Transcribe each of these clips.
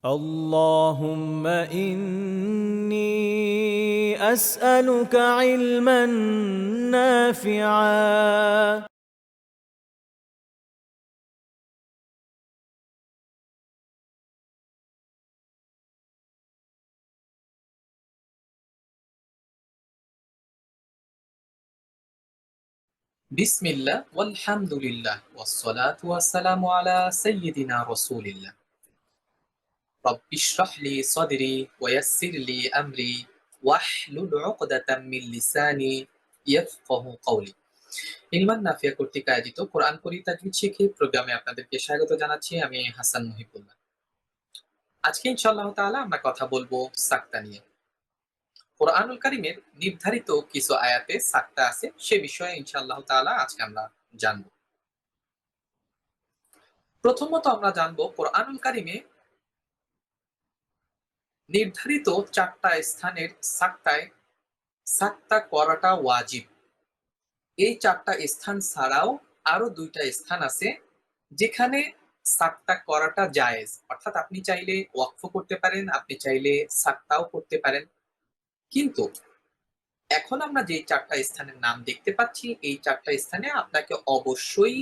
اللهم إني أسألك علما نافعا. বিসমিল্লাহ ওয়ালহামদুলিল্লাহ ওয়াসসালাতু ওয়াসসালামু আলা সাইয়্যিদিনা রাসূলিল্লাহ। রব্বিশরাহ লি সাদরি ওয়া ইয়াসসির লি আমরি ওয়াহলুল উকদাতাম মিন লিসানি ইয়াফকাহু কওলি। ইলমান নাফিয়া কর্তৃক আয়োজিত কোরআন পড়ি তাজবিদ শিখি প্রোগ্রামে আপনাদেরকে স্বাগত জানাচ্ছি। আমি হাসান মুহিবুল্লাহ। আজকে ইনশাআল্লাহ তাআলা আমরা কথা বলবো সাক্তা নিয়ে। কোরআনুল কারীমের নির্ধারিত কিছু আয়াতে সাক্তা আছে সে বিষয়ে ইনশাআল্লাহ তাআলা আজকে আমরা জানব। প্রথমত আমরা জানবো কোরআনুল কারীমে নির্ধারিত ৪টা স্থানের সাক্তা করাটা ওয়াজিব। এই ৪টা স্থান ছাড়াও আরো ২টা স্থান আছে যেখানে সাক্তা করাটা জায়েজ, অর্থাৎ আপনি চাইলে ওয়াকফ করতে পারেন, আপনি চাইলে সাক্তাও করতে পারেন। কিন্তু এখন আমরা যে ৪টা স্থানের নাম দেখতে পাচ্ছি এই ৪টা স্থানে আপনাকে অবশ্যই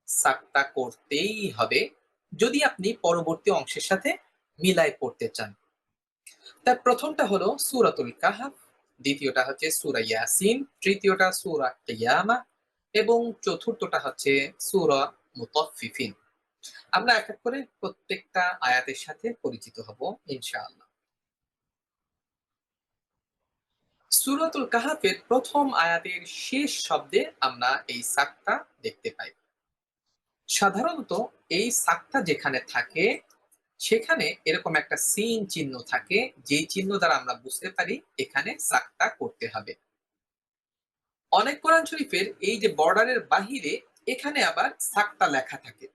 সাক্তা করতেই হবে যদি আপনি পরবর্তী অংশের সাথে মিলায় পড়তে চান। তার প্রথমটা হলো সূরাতুল কাহফ, দ্বিতীয়টা হচ্ছে সূরা ইয়াসিন, তৃতীয়টা সূরা কিয়ামা এবং চতুর্থটা হচ্ছে সূরা মুতাফফিফিন। আমরা এক এক করে প্রত্যেকটা আয়াতের সাথে পরিচিত হব ইনশাআল্লাহ। সূরাতুল কাহফের প্রথম আয়াতের শেষ শব্দে আমরা এই সাক্তা দেখতে পাই। সাধারণত এই সাক্তা যেখানে থাকে সেখানে এরকম একটা সিন চিহ্ন থাকে, যেই চিহ্ন দ্বারা আমরা বুঝতে পারি এখানে সাক্তা করতে হবে। অনেক কোরআন শরীফের এই যে বর্ডারের বাহিরে এখানে আবার সাক্তা লেখা থাকে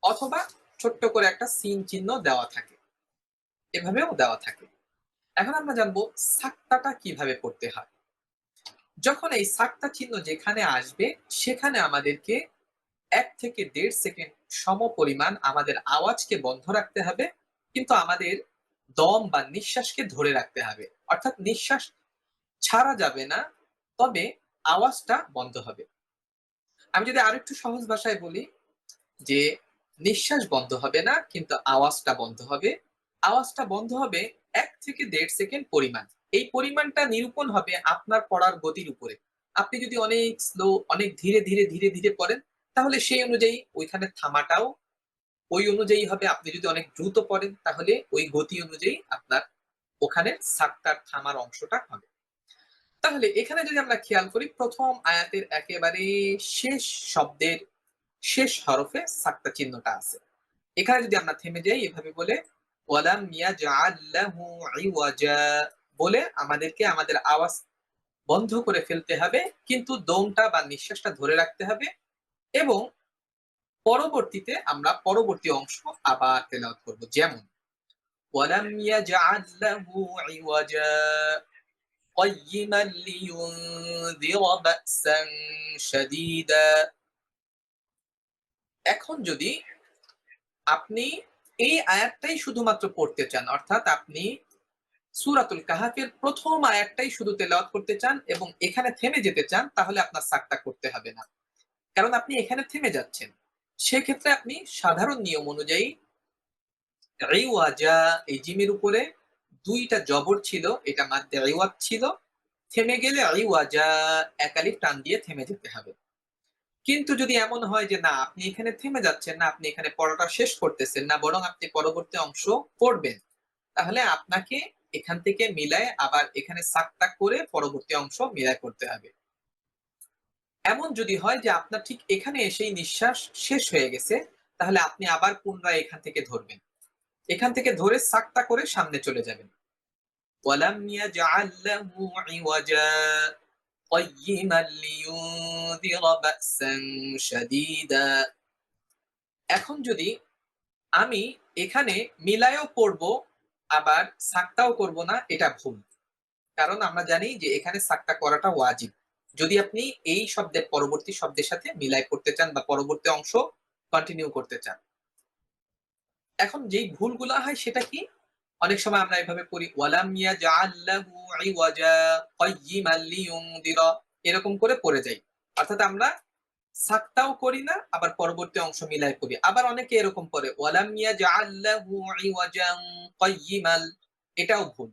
অথবা ছোট্ট করে একটা সিন চিহ্ন দেওয়া থাকে, এভাবেও দেওয়া থাকে। এখন আমরা জানবো সাক্তাটা কিভাবে করতে হয়। যখন এই সাক্তা চিহ্ন যেখানে আসবে সেখানে আমাদেরকে ১ থেকে ১.৫ সেকেন্ড সম পরিমাণ আমাদের আওয়াজকে বন্ধ রাখতে হবে, কিন্তু আমাদের দম বা নিঃশ্বাসকে ধরে রাখতে হবে। অর্থাৎ নিঃশ্বাস ছাড়া যাবে না, তবে আওয়াজটা বন্ধ হবে। আমি যদি আরেকটু সহজ ভাষায় বলি যে নিঃশ্বাস বন্ধ হবে না কিন্তু আওয়াজটা বন্ধ হবে। আওয়াজটা বন্ধ হবে ১ থেকে ১.৫ সেকেন্ড পরিমাণ। এই পরিমাণটা নিরূপণ হবে আপনার পড়ার গতির উপরে। আপনি যদি অনেক স্লো, অনেক ধীরে পড়েন তাহলে সেই অনুযায়ী ওইখানে থামাটাও ওই অনুযায়ী হবে। আপনি যদি অনেক দ্রুত পড়েন তাহলে ওই গতি অনুযায়ী আপনার ওখানে সাক্তার থামার অংশটা হবে। তাহলে এখানে যদি আমরা খেয়াল করি প্রথম আয়াতের একেবারে শেষ শব্দের শেষ হরফে সাক্তা চিহ্নটা আছে। এখানে যদি আমরা থেমে যাই এভাবে বলে ওয়ালাম ইয়াজআল লাহু ইওয়াজা বলে আমাদেরকে আমাদের আওয়াজ বন্ধ করে ফেলতে হবে, কিন্তু দমটা বা নিঃশ্বাসটা ধরে রাখতে হবে এবং পরবর্তীতে আমরা পরবর্তী অংশ আবার তেলাওয়াত করব। যেমন ওয়ালাম ইয়াজআল লাহু ইওয়াজা قيما لينذر بأسا شديدا। এখন যদি আপনি এই আয়াতটাই শুধুমাত্র পড়তে চান, অর্থাৎ আপনি সূরাতুল কাহফের প্রথম আয়াতটাই শুধু তেলাওয়াত করতে চান এবং এখানে থেমে যেতে চান, তাহলে আপনার সাক্তা করতে হবে না। কারণ আপনি এখানে থেমে যাচ্ছেন। সেক্ষেত্রে আপনি সাধারণ নিয়ম অনুযায়ী ইওয়াজা এই জিমের উপরে ২টা জবর ছিল, এটা মাদ্দে ইওয়াজ ছিল। থেমে গেলে ইওয়াজা এক আলিফ টান দিয়ে থেমে যেতে হবে। কিন্তু যদি এমন হয় যে না আপনি এখানে থেমে যাচ্ছেন না, আপনি এখানে পড়াটা শেষ করতেছেন না, বরং আপনি পরবর্তী অংশ পড়বেন, তাহলে আপনাকে এখান থেকে মিলায় আবার এখানে সাক্তা করে পরবর্তী অংশ মিলায় করতে হবে। এমন যদি হয় যে আপনার ঠিক এখানে এসেই নিঃশ্বাস শেষ হয়ে গেছে, তাহলে আপনি আবার পুনরায় এখান থেকে ধরবেন। এখান থেকে ধরে সাক্তা করে সামনে চলে যাবেন। ওয়ালাম ইয়াজআল লাহু ইওয়াজা قيما لينذر بأسا شديدا। এখন যদি আমি এখানে মিলায়ও পড়বো আবার সাক্তাও করব না, এটা ভুল। কারণ আমরা জানি যে এখানে সাক্তা করাটা ওয়াজিব যদি আপনি এই শব্দের পরবর্তী শব্দের সাথে মিলাই পড়তে চান বা পরবর্তী অংশ কন্টিনিউ করতে চান। এখন যেই ভুলগুলা হয় সেটা কি, অনেক সময় আমরা এভাবে পড়ি ওয়ালাম ইয়াজআল লাহু ইওয়াজা কাইয়িমান লিইউনদিরা, এরকম করে পড়ে যাই। অর্থাৎ আমরা সাকতাও করি না, আবার পরবর্তী অংশ মিলাই পড়ি। আবার অনেকে এরকম পড়ে ওয়ালাম ইয়াজআল লাহু ইওয়াজান কাইয়িমাল, এটাও ভুল।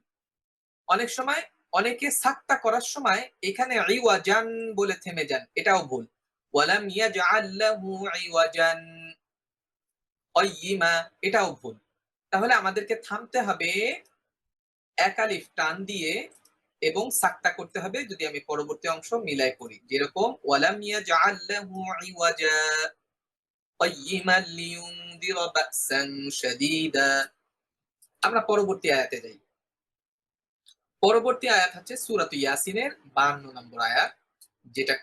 অনেক সময় অনেকে সাকতা করার সময় এখানে ইওয়াজান বলে থেমে যান, এটাও ভুল। ওয়ালাম ইয়াজআল লাহু ইওয়াজান কাইয়িমা, এটাও ভুল। তাহলে আমাদেরকে থামতে হবে, এক আলিফ টান দিয়ে এবং সাকতা করতে হবে যদি আমি পরবর্তী অংশ মিলাই পড়ি। যেরকম ওয়ালাম ইয়াজআল লাহু ইওয়াজা কাইয়িমান লিইউনদিরা বা'সান শাদীদা। আমরা পরবর্তী আয়াতে যাই। পরবর্তী আয়াত হচ্ছে সূরাত ইয়াসিনের 52 নম্বর আয়াত, যেটা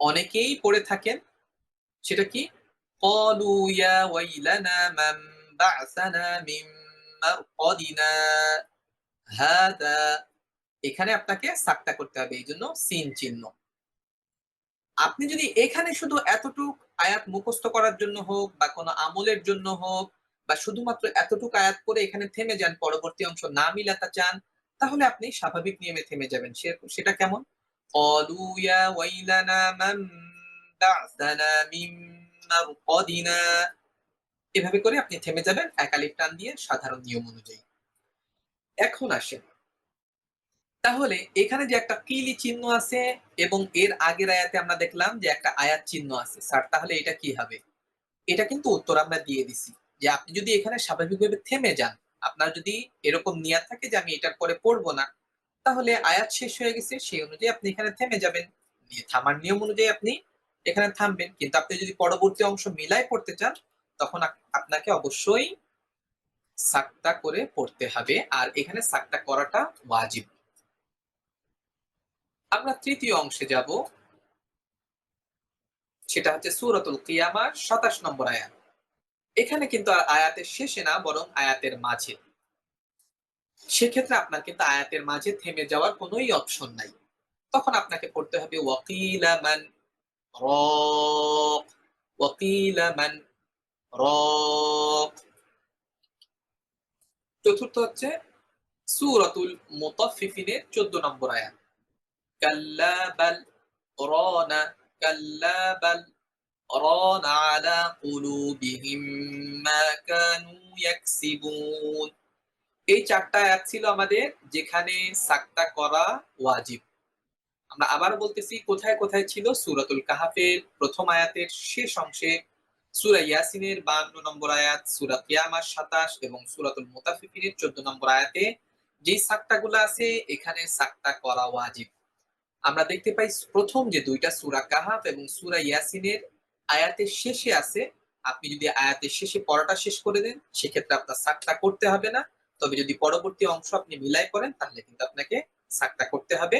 অনেকেই পড়ে থাকেন। সেটা কি? ক্বালু ইয়া ওয়াইলানা মান বা'সানা মিন মারকাদিনা হাদা, এখানে আপনাকে সাকতা করতে হবে, এইজন্য সিন চিহ্ন। আপনি যদি এখানে শুধু এতটুক আয়াত মুখস্থ করার জন্য হোক বা কোনো আমলের জন্য হোক বা শুধুমাত্র এতটুক আয়াত পড়ে এখানে থেমে যান, পরবর্তী অংশ না মিলাতে চান, তাহলে আপনি স্বাভাবিক নিয়মে থেমে যাবেন। সেটা কেমন? ক্বালু ইয়া ওয়াইলানা মান বা'সানা মিন মারকাদিনা, এভাবে করে আপনি থেমে যাবেন এক আলিফ টান দিয়ে সাধারণ নিয়ম অনুযায়ী। এখন আসেন, তাহলে এখানে যে একটা কিলি চিহ্ন আছে এবং এর আগের আয়াতে আমরা দেখলাম যে একটা আয়াত চিহ্ন আছে স্যার, তাহলে এটা কি হবে? এটা কিন্তু উত্তর আমরা দিয়ে দিছি যে আপনি যদি এখানে স্বাভাবিকভাবে থেমে যান, আপনার যদি এরকম নিয়ত থাকে যে আমি এটার পরে পড়বো না, তাহলে আয়াত শেষ হয়ে গেছে, সেই অনুযায়ী আপনি এখানে থেমে যাবেন। থামার নিয়ম অনুযায়ী আপনি এখানে থামবেন। কিন্তু আপনি যদি পরবর্তী অংশ মিলাই পড়তে চান, তখন আপনাকে অবশ্যই সাকতা করে পড়তে হবে, আর এখানে সাকতা করাটা ওয়াজিব। আমরা তৃতীয় অংশে যাব, সেটা হচ্ছে সূরাতুল কিয়ামার ২৭ নম্বর আয়াত। এখানে কিন্তু আয়াতের শেষে না, বরং আয়াতের মাঝে। সেক্ষেত্রে আপনার কিন্তু আয়াতের মাঝে থেমে যাওয়ার কোনোই অপশন নাই। তখন আপনাকে পড়তে হবে ওয়াকিলা মান রাক, ওয়াকিলা মান রাক। চতুর্থ হচ্ছে সূরাতুল মুতাফফিফিনের ১৪ নম্বর আয়াত। কাল্লা বাল রানা, কাল্লা বাল রানা আলা কুলুবিহিম মা কানু ইয়াকসিবুন। এই ৪ টা আয়াত ছিল আমাদের, যেখানে সাকতা করা ওয়াজিব। আমরা আবার বলতেছি কোথায় কোথায় ছিল। সূরাতুল কাহাফের প্রথম আয়াতের শেষ অংশে, সূরা ইয়াসিনের ৫২ নম্বর আয়াত, সূরা কিয়ামার ২৭ এবং সূরাতুল মুতাফফিফিনের ১৪ নম্বর আয়াতে যেই সাকতাগুলো আছে, এখানে সাকতা করা ওয়াজিব। আমরা দেখতে পাই প্রথম যে দুইটা সূরা কাহাফ এবং সূরা ইয়াসিনের আয়াতের শেষে আছে। আপনি যদি আয়াতের শেষে পড়াটা শেষ করে দেন, সেক্ষেত্রে আপনার সাকতা করতে হবে না। তবে যদি পরবর্তী অংশ আপনি মিলাই করেন, তাহলে কিন্তু আপনাকে সাকতা করতে হবে।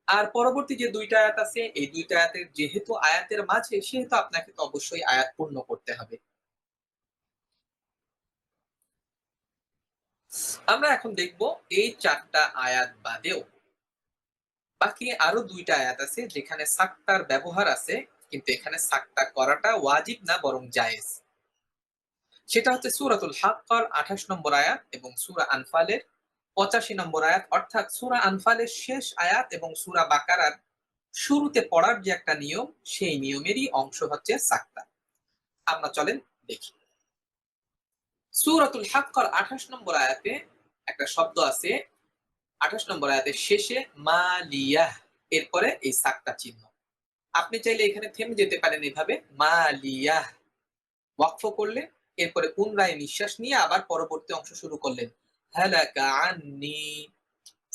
আর পরবর্তী যে দুইটা আয়াত আছে, এই দুইটা আয়াতের যেহেতু আয়াতের মাঝে, সেহেতু আপনাকে তো অবশ্যই আয়াত পূর্ণ করতে হবে। আমরা এখন দেখব এই ৪ টা আয়াত বাদেও বাকি আরো ২ টা আয়াত আছে যেখানে সাকতার ব্যবহার আছে, কিন্তু এখানে সাকতা করাটা ওয়াজিব না, বরং জায়েজ। সেটা হচ্ছে সূরাতুল হাক্কার ২৮ নম্বর আয়াত এবং সূরা আনফালের ৮৫ নম্বর আয়াত। অর্থাৎ সূরা আনফালের শেষ আয়াত এবং সূরা বাকারার শুরুতে পড়ার যে একটা নিয়ম, সেই নিয়মেরই অংশ হচ্ছে সাকতা। আমরা চলেন দেখি। সূরাতুল হাক্কার ২৮ নম্বর আয়াতে একটা শব্দ আছে, ২৮ নম্বর আয়াতের শেষে মালিয়াহ, এরপরে এই সাকতা চিহ্ন। আপনি চাইলে এখানে থেমে যেতে পারেন এভাবে মালিয়াহ, ওয়াকফ করলেন, এরপরে পুনরায় নিঃশ্বাস নিয়ে আবার পরবর্তী অংশ শুরু করলেন হালাকা আন্নি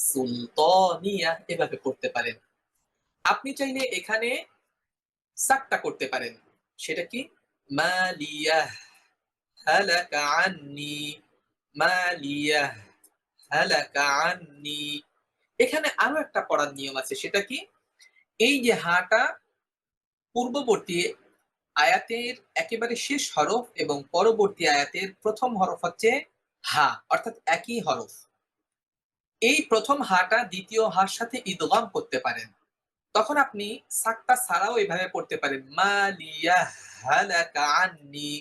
সুলতানিয়া, এভাবে করতে পারেন। আপনি চাইলে এখানে সাকতা করতে পারেন, সেটা কি? মালিয়াহ হালাকা আন্নি, মালিয়াহ হালাকা আন্নি। এখানে আরো একটা পড়ার নিয়ম আছে, সেটা কি? এই যে হাটা পূর্ববর্তী আয়াতের একেবারে শেষ হরফ এবং পরবর্তী আয়াতের প্রথম হরফ হচ্ছে হা, অর্থাৎ একই হরফ। এই প্রথম হাটা দ্বিতীয় হার সাথে ইদগাম করতে পারেন। তখন আপনি সাকতা ছাড়াও এভাবে পড়তে পারেন মালিয়াহ হালাকা আন্নি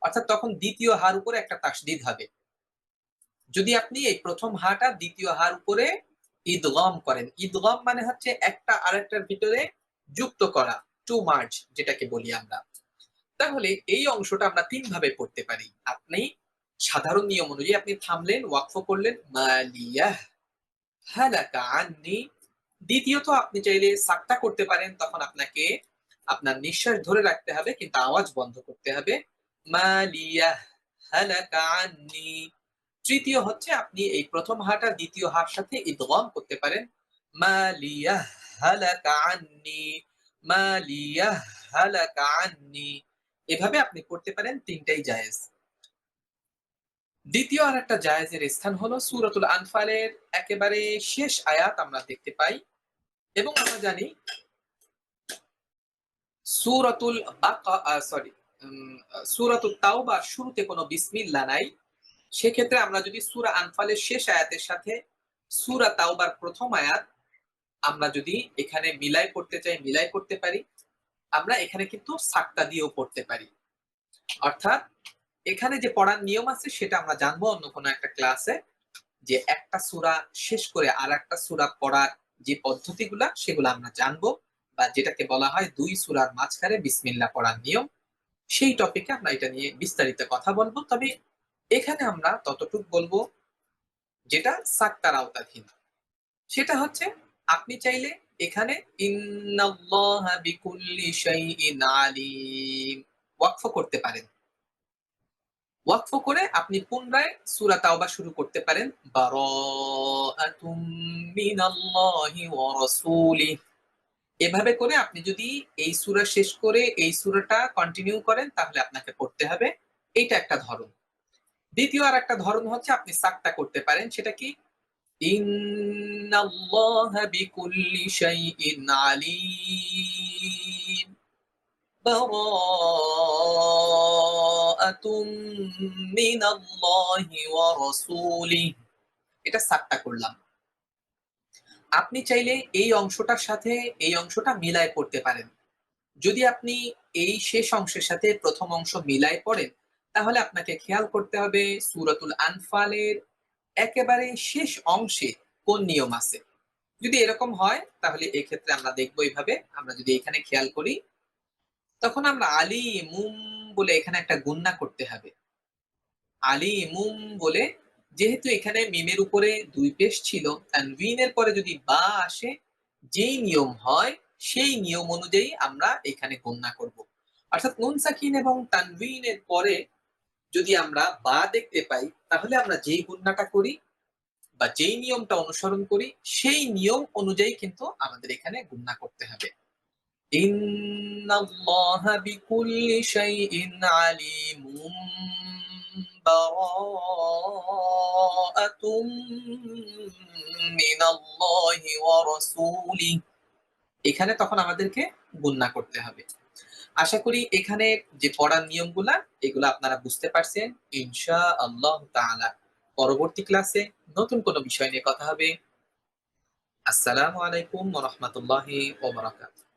অর্থাৎ তখন দ্বিতীয় হার উপরে একটা তাসদিদ হবে। যদি আপনি এই প্রথম হাটা দ্বিতীয় হার উপরে ইদগম করেন, ইদগম মানে হচ্ছে একটা আরেকটার ভিতরে যুক্ত করা, টু মার্জ যেটাকে বলি আমরা। তাহলে এই অংশটা আমরা তিন ভাবে পড়তে পারি। আপনি সাধারণ নিয়ম অনুযায়ী আপনি থামলেন, ওয়াকফ করলেন, মালিয়াহ হালাকা আন্নি। দ্বিতীয়ত আপনি চাইলে সাক্তা করতে পারেন, তখন আপনাকে আপনার নিঃশ্বাস ধরে রাখতে হবে কিন্তু আওয়াজ বন্ধ করতে হবে, মালিয়াহ হালাকা আন্নি। তৃতীয় হচ্ছে আপনি এই প্রথম হাটা দ্বিতীয় হার সাথে ইদগাম করতে পারেন, মালিয়াহ হালাকা আন্নি, মালিয়াহ হালাকা আন্নি। এভাবে আপনি পড়তে পারেন, তিনটাই জায়েজ। দ্বিতীয় আর একটা জায়েজের স্থান হলো সূরাতুল আনফালের একেবারে শেষ আয়াত আমরা দেখতে পাই এবং আমরা জানি সূরাতুল সূরাতুত তাওবার শুরুতে কোনো বিসমিল্লাহ নাই। সেক্ষেত্রে আমরা যদি সূরা আনফালের শেষ আয়াতের সাথে সূরা তাওবার প্রথম আয়াত আমরা যদি এখানে মিলাই পড়তে চাই, মিলাই পড়তে পারি। আমরা এখানে কিন্তু সাক্তা দিয়েও পড়তে পারি। অর্থাৎ এখানে যে পড়ার নিয়ম আছে সেটা আমরা জানবো অন্য কোনো একটা ক্লাসে, যে একটা সূরা শেষ করে আরেকটা সূরা পড়ার যে পদ্ধতিগুলা সেগুলো আমরা জানবো, বা যেটাকে বলা হয় দুই সূরার মাঝখানে বিসমিল্লাহ পড়ার নিয়ম। সেই টপিকে আমরা এটা নিয়ে বিস্তারিত কথা বলবো। তবে এখানে আমরা ততটুকু বলবো যেটা সাক্তার আওতাধীন। সেটা হচ্ছে আপনি চাইলে এখানে ইন্নাল্লাহা বিকুল্লি শাইইন আলিম ওয়াকফ করতে পারেন। ওয়াকফ করে আপনি পুনরায় সূরা তাওবা শুরু করতে পারেন, বারাআতুম মিনাল্লাহি ওয়া রাসূলিহি। এভাবে করে আপনি যদি এই সূরা শেষ করে এই সূরাটা কন্টিনিউ করেন তাহলে আপনাকে পড়তে হবে। এইটা একটা ধরন। দ্বিতীয় আর একটা ধরন হচ্ছে আপনি সাক্তা করতে পারেন, সেটা কি ইন্নাল্লাহা বিকুল্লি শাইইন আলিম, বারাআতুম মিনাল্লাহি ওয়া রাসূলিহি। এটা সাক্তা করলাম। আপনি চাইলে এই অংশটার সাথে এই অংশটা মিলায় পড়তে পারেন। যদি আপনি এই শেষ অংশের সাথে প্রথম অংশ মিলায় পড়েন তাহলে আপনাকে খেয়াল করতে হবে সূরাতুল আনফালের একেবারে শেষ অংশে কোন নিয়ম আছে। যদি এরকম হয় তাহলে এক্ষেত্রে আমরা দেখবো এইভাবে, আমরা যদি এখানে খেয়াল করি তখন আমরা আলিমুম বলে এখানে একটা গুণনা করতে হবে। আলিমুম বলে, যেহেতু এখানে মিমের উপরে দুই পেশ ছিল, তানভিনের পরে যদি বা আসে যেই নিয়ম হয় সেই নিয়ম অনুযায়ী আমরা এখানে গণনা করব। অর্থাৎ নুন সাকিন এবং তানভিনের পরে যদি আমরা বা দেখতে পাই তাহলে আমরা যেই গণনাটা করি বা যেই নিয়মটা অনুসরণ করি সেই নিয়ম অনুযায়ী কিন্তু আমাদের এখানে গণনা করতে হবে। ইন্নাল্লাহা বিকুল্লি শাইইন আলিমুম, বারাআতুম মিনাল্লাহি ওয়া রাসূলিহি। এখানে তখন আমাদেরকে গণনা করতে হবে। আশা করি এখানে যে পড়ার নিয়মগুলা এগুলা আপনারা বুঝতে পারছেন ইনশাআল্লাহ তাআলা। পরবর্তী ক্লাসে নতুন কোনো বিষয় নিয়ে কথা হবে। আসসালামু আলাইকুম ওয়া রাহমাতুল্লাহি ওয়া বারাকাতুহু।